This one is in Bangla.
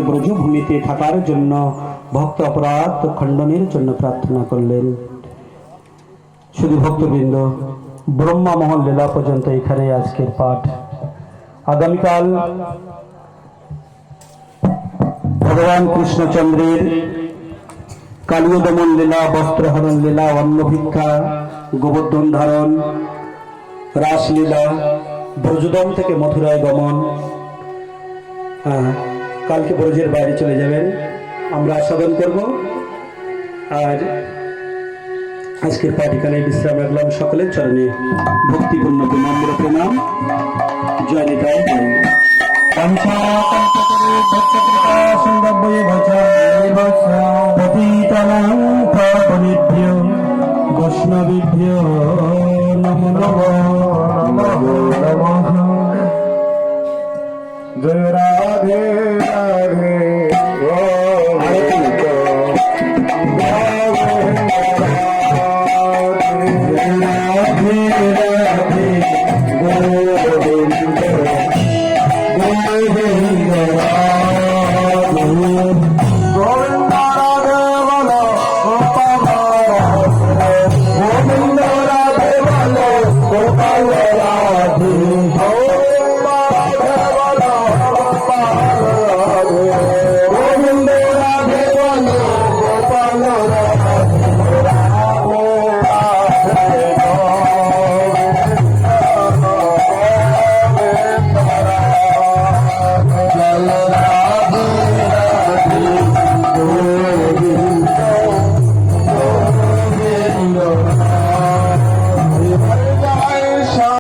ব্রজভূমিতে থাকার জন্য ভক্ত অপরাধ খণ্ডনের জন্য প্রার্থনা করলেন। শুধু ভক্তবৃন্দ, ব্রহ্মা মহল লীলা পর্যন্ত এখানে আজকের পাঠ। আগামীকাল ভগবান কৃষ্ণচন্দ্রের কালীয় দমন লীলা, বস্ত্রহরণ লীলা, অন্ন ভিক্ষা, গোবর্ধন ধারণ, রাসলীলা, ব্রজদম থেকে মথুরায় গমন। কালকে ব্রজের বাইরে চলে যাবেন, আমরা আস্বাদন করব। আর আজকের পাঠিকালে বিশ্রাম রাখলাম। সকলের চরণে ভক্তিপূর্ণ বিনম্র প্রণাম। জয় নিতাই। বৈষ্ণবীভ্য